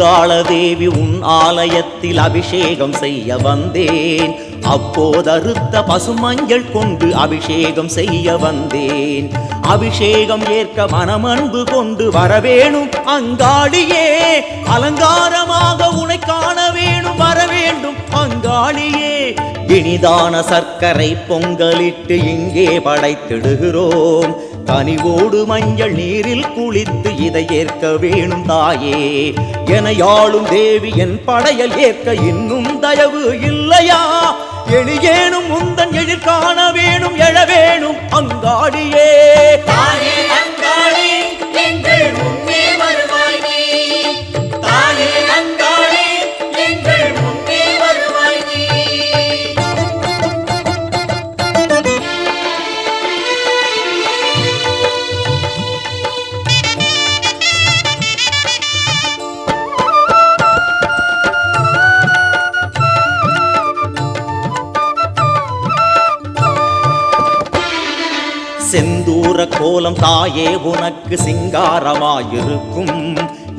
அங்காள தேவி உன் ஆலயத்தில் அபிஷேகம் செய்ய வந்தேன். அப்போதறுத்த பசுமஞ்சள் கொண்டு அபிஷேகம் செய்ய வந்தேன். அபிஷேகம் ஏற்க மனமன்பு கொண்டு வரவேணும் அங்காளியே. அலங்காரமாக உன்னை காண வேணும் வரவேண்டும் அங்காளியே. இனிதான சர்க்கரை பொங்கலிட்டு இங்கே படைத்திடுகிறோம். கனிவோடு மஞ்சள் நீரில் குளித்து இதை ஏற்க வேணும் தாயே. என யாழும் தேவி என் படையல் ஏற்க இன்னும் தயவு இல்லையா? எளியேனும் முந்தன் எழில் காண வேணும் எழ வேணும் அங்காளியே. தாயே அங்காளி எங்கள் முன்னே வருவாய் நீ. தாயே அங்காளி எங்கள் முன்னே வருவாய் நீ. செந்தூர கோலம் தாயே உனக்கு சிங்காரமாயிருக்கும்.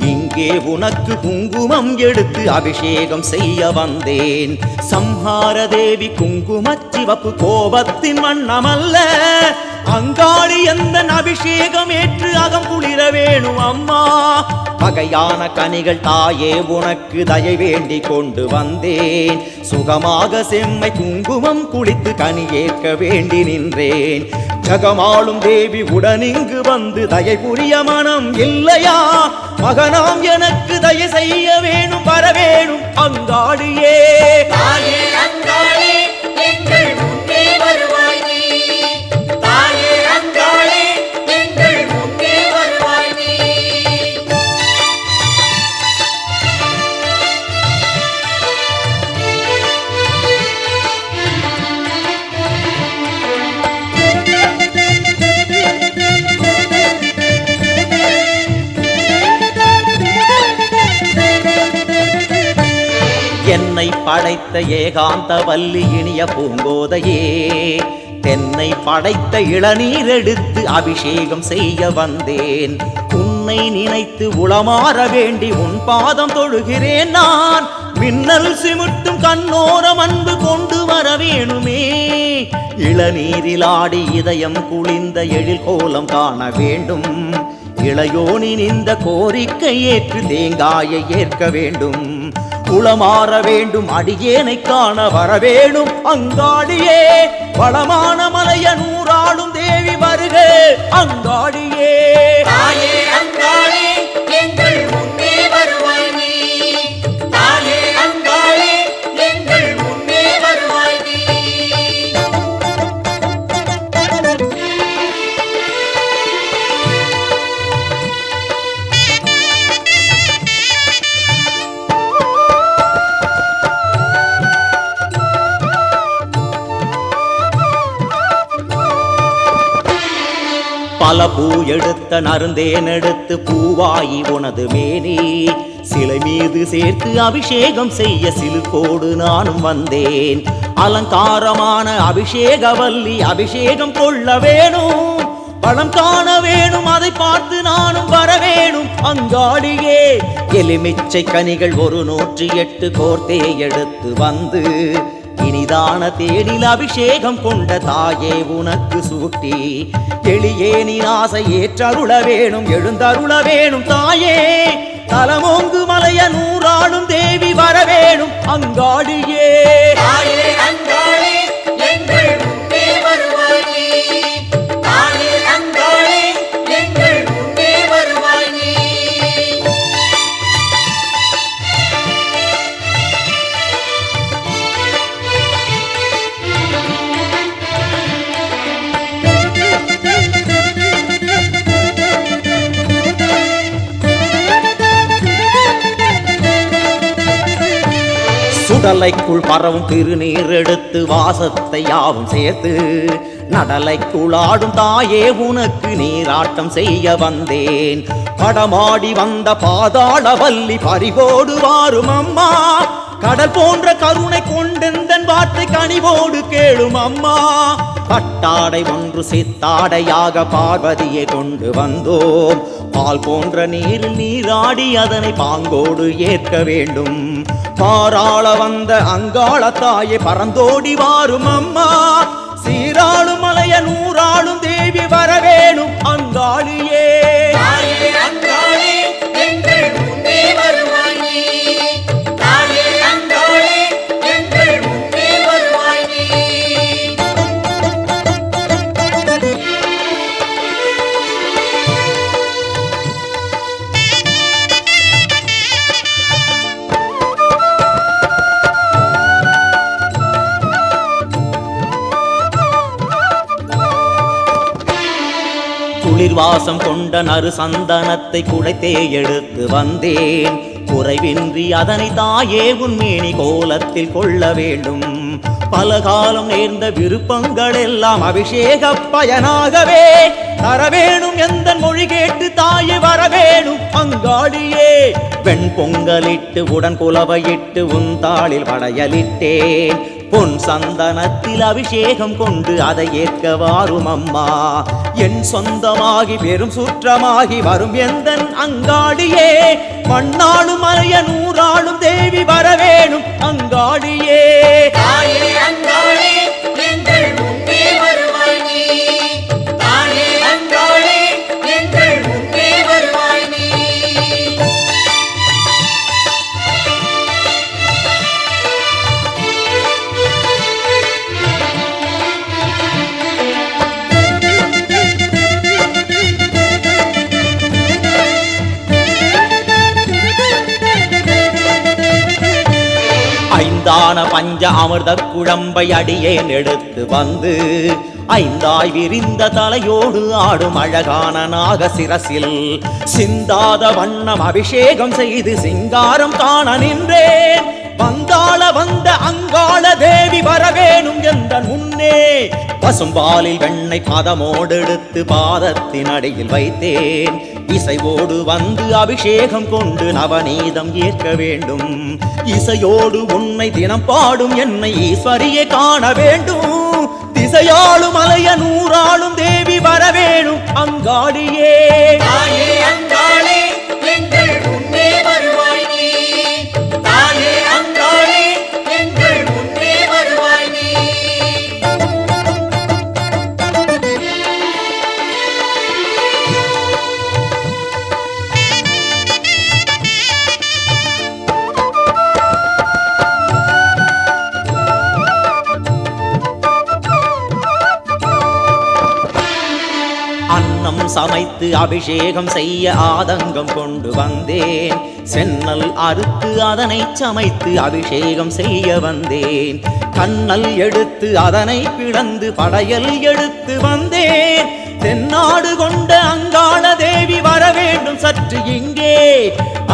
இங்கே உனக்கு குங்குமம் எடுத்து அபிஷேகம் செய்ய வந்தேன். சம்ஹார தேவி குங்குமச் சிவப்பு கோபத்தின் வண்ணமல்ல. அங்காளி எந்த அபிஷேகம் ஏற்று அகம் குளிர வேணும் அம்மா. வகையான கனிகள் தாயே உனக்கு தயை வேண்டி கொண்டு வந்தேன். சுகமாக செம்மை குங்குமம் குளித்து கனி ஏற்க வேண்டி நின்றேன். ஜகமாளும் தேவி உடனிங்கு வந்து தயை புரிய மனம் இல்லையா? மகனாம் எனக்கு தயை செய்ய வேணும் வரவேணும் அங்காளியே. தாயே அங்காளி எங்கள் முன்னே வருவாய் நீ. தாயே அங்காளி எங்கள் முன்னே வருவாய் நீ. என்னை படைத்த ஏகாந்த வல்லி இனிய பூங்கோதையே. தென்னை படைத்த இளநீர் எடுத்து அபிஷேகம் செய்ய வந்தேன். உன்னை நினைத்து உளமாற வேண்டி உன் பாதம் தொழுகிறேன் நான். மின்னல் சிமிட்டும் கண்ணோரம் அன்பு கொண்டு வர வேணுமே. இளநீரில் ஆடி இதயம் குளிர்ந்த எழில் கோலம் காண வேண்டும். இளையோனின் இந்த கோரிக்கை ஏற்று தேங்காயை ஏற்க வேண்டும். குளமாற வேண்டும் அடியேனை காண வரவேணும் அங்காளியே. வளமான மலைய நூறாளும் தேவி வருக அங்காளியே. தாயே அங்காளி எங்கள் முன்னே வருவாய் நீ. தாயே அங்காளி எங்கள் முன்னே வருவாய் நீ. பல பூ எடுத்த நருந்தேன் எடுத்து பூவாயி உனது மேனி. சிலை மீது சேர்த்து அபிஷேகம் செய்ய சிலுக்கோடு நானும் வந்தேன். அலங்காரமான அபிஷேகவல்லி அபிஷேகம் கொள்ள வேணும். பலம் காண வேணும் அதை பார்த்து நானும் வரவேணும் அங்காளியே. எலுமிச்சை கனிகள் 108 கோர்த்தே எடுத்து வந்து இனிதான தேனில் அபிஷேகம் கொண்ட தாயே உனக்கு சூட்டி. எளியேனின் ஆசை ஏற்றருள வேணும் எழுந்தருள வேணும் தாயே. தலமோங்கு மலைய நூறாளும் தேவி வரவேணும் அங்காளியே. தாயே அங்காளி எங்கள் முன்னே வருவாய் நீ. தாயே அங்காளி எங்கள் முன்னே வருவாய் நீ. சுடலைக்குள் பரவும் திருநீர் எடுத்து வாசத்தை யாவும் சேர்த்து நடலைக்குள் ஆடும் தாயே உனக்கு நீராட்டம் செய்ய வந்தேன். படமாடி வந்த பாதாள வல்லி பறிபோடு வாரும் அம்மா. கடல் போன்ற கருணை கொண்டெந்தன் வார்த்தை கனிவோடு கேளும் அம்மா. பட்டாடை ஒன்று சித்தாடையாக பார்வதியை கொண்டு வந்தோம். பால் போன்ற நீரில் நீராடி அதனை பாங்கோடு ஏற்க வேண்டும். பாராள வந்த அங்காள தாயை பறந்தோடி வாரும் அம்மா. சீராளும் மலைய நூறாளும் தேவி வரவேணும் அங்காளியே. தாயே அங்காளே எங்கள் முன்னே வருவாய் நீ. தாயே அங்காளே எங்கள் முன்னே வருவாய் நீ. குளிர்வாசம் கொண்ட நறு சந்தனத்தை குடைத்தே எடுத்து வந்தேன். குறைவின்றி அதனை தாயே உன்மேனி கோலத்தில் கொள்ள வேண்டும். பலகாலம் நேர்ந்த விருப்பங்கள் எல்லாம் அபிஷேக பயனாகவே தரவேணும். எந்த மொழி கேட்டு தாயே வரவேணும் அங்காளியே. வெண் பொங்கலிட்டு உடன் குலவையிட்டு உன் தாளில் படையலிட்டேன். பொன் சந்தனத்தில் அபிஷேகம் கொண்டு அதை ஏற்க வாரும் அம்மா. என் சொந்தமாகி பெரும் சுற்றமாகி வரும் எந்தன் அங்காளியே. மண்ணாளும் மலைய நூறாளும் தேவி வரவேணும் அங்காளியே. தாயே அங்காளே எங்கள் முன்னே வருவாய் நீ. தாயே அங்காளே எங்கள் முன்னே வருவாய் நீ. ஐந்தான பஞ்ச அமிர்த குழம்பை அடியேன் எடுத்து வந்து ஐந்தாய் விரிந்த தலையோடு ஆடும் அழகான நாக சிரசில் சிந்தாத வண்ணம் அபிஷேகம் செய்து சிங்காரம் காண நின்றேன். வந்தாள வந்த அங்காள தேவி வரவேணும் என்ற முன்னே. பசும்பாலில் வெண்ணெய் பதமோடு எடுத்து பாதத்தின் அடியில் வைத்தேன். இசையோடு வந்து அபிஷேகம் கொண்டு நவநீதம் ஏற்க வேண்டும். இசையோடு உன்னை தினம் பாடும் என்னை ஈஸ்வரியை காண வேண்டும். திசையாளும் மலைய நூறாளும் தேவி வரவேணும் அங்காளியே. தாயே அங்காளே எங்கள் முன்னே வருவாய் நீ. தாயே அங்காளே எங்கள் முன்னே வருவாய் நீ. அன்னம் சமைத்து அபிஷேகம் செய்ய ஆதங்கம் கொண்டு வந்தேன். சென்னல் அறுத்து அதனை சமைத்து அபிஷேகம் செய்ய வந்தேன். கண்ணல் எடுத்து அதனை பிளந்து படையல் எடுத்து வந்தேன். தென்னாடு கொண்ட அங்காள தேவி வரவேண்டும் சற்று இங்கே.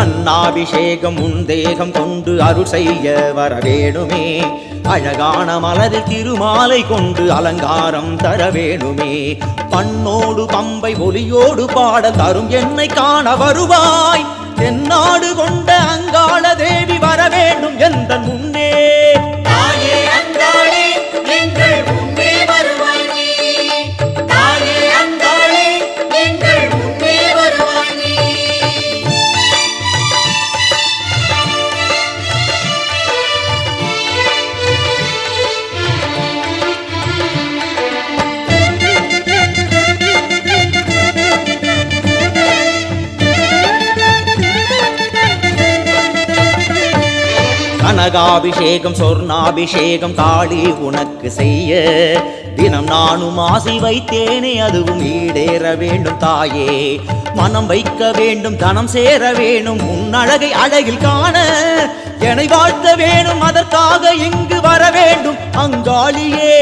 அன்னாபிஷேகம் உன் தேகம் கொண்டு அருள் செய்ய வரவேணுமே. அழகான மலரில் திருமாலை கொண்டு அலங்காரம் தர வேணுமே. பண்ணோடு பம்பை ஒலியோடு பாட தரும் என்னை காண வருவாய். தென்னாடு கொண்ட அங்காள தேவி வரவேண்டும் எந்த முன்னே. தாயே அங்காளே எங்கள் முன்னே வருவாய் நீ. தாயே அங்காளே எங்கள் முன்னே வருவாய் நீ. கனகாபிஷேகம் சொர்ணாபிஷேகம் காளி உனக்கு செய்ய தினம் நானும் ஆசை வைத்தேனே. அதுவும் ஈடேற வேண்டும் தாயே. மனம் வைக்க வேண்டும் தனம் சேர வேணும். உன் அழகை அழகில் காண என்னை வாழ்த்த வேணும். அதற்காக இங்கு வர வேண்டும் அங்காளியே.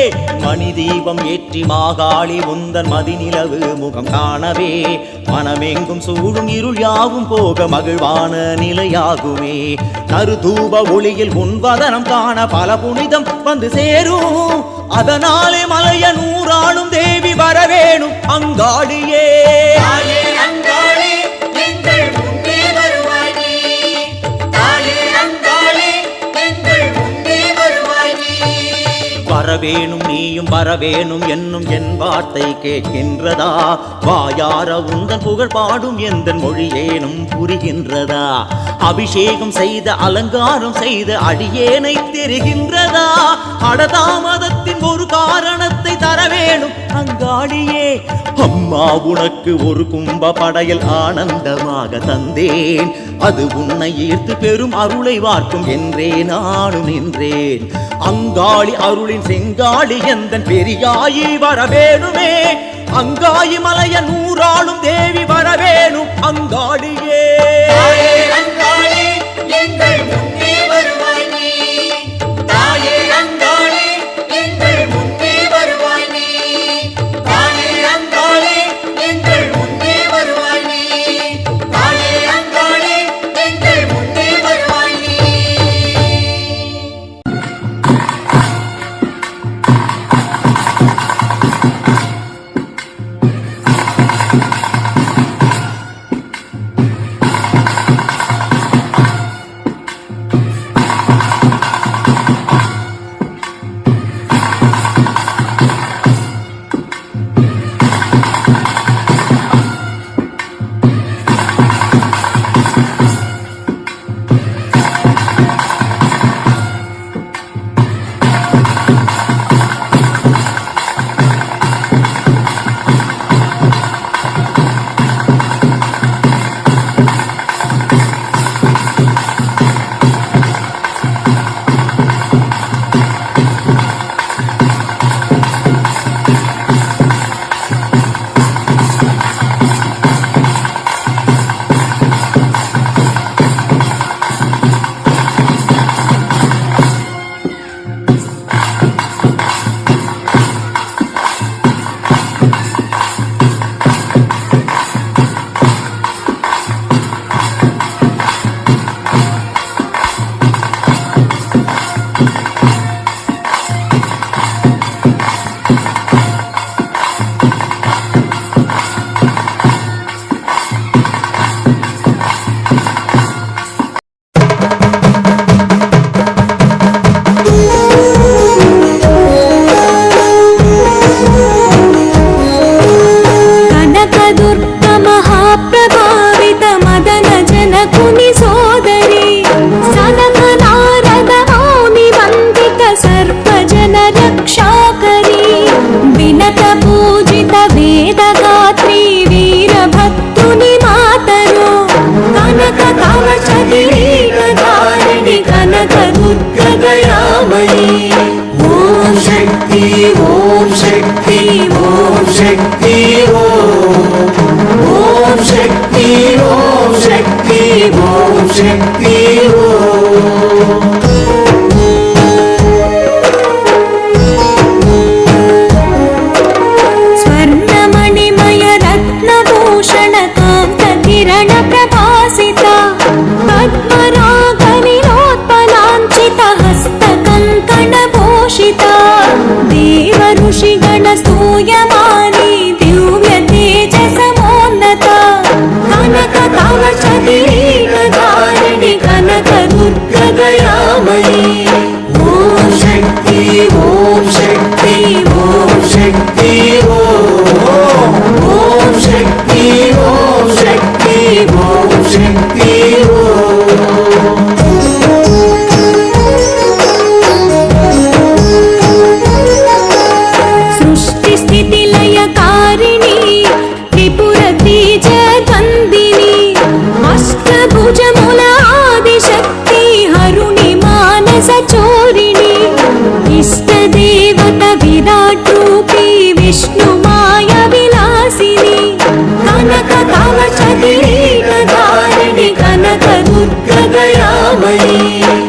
மணி தீபம் ஏற்றி மாகாளி உந்தன் மதிநிலவு முகம் காணவே. மனமெங்கும் சூடும் இருள் யாவும் போக மகிழ்வான நிலையாகுமே. நறுதூப ஒளியில் உன்வதனம் காண பல புனிதம் வந்து சேரும். அதனாலே மலைய நூறாளும் தேவி வரவேணும் அங்காளியே. தாயே அங்காளே எங்கள் முன்னே வருவாய் நீ. தாயே அங்காளே எங்கள் முன்னே வருவாய் நீ. வரவேணும் நீயும் நீயும் வரவேணும் என்னும் என் வார்த்தை கேட்கின்றதா? வாயார உந்தன் புகழ் பாடும் எந்தன் மொழியேனும் புரிகின்றதா? அபிஷேகம் செய்த அலங்காரம் செய்த அடியேனை தெரிகின்றதா? அடதாமதத்தின் ஒரு காரணத்தை தர வேணும் அங்காளியே. அம்மா உனக்கு ஒரு கும்ப படையல் ஆனந்தமாக தந்தேன், அது உன்னை ஈர்த்து பெரும் அருளை வார்க்கும் என்றே நானும் நின்றேன். அங்காளி அருளின் செங்காளி எந்தன் பெரியாயி வரவேணுமே, அங்காயி மலைய நூறாளும் தேவி வரவேணும் அங்காளியே. कनक दुर्ग दयामयी।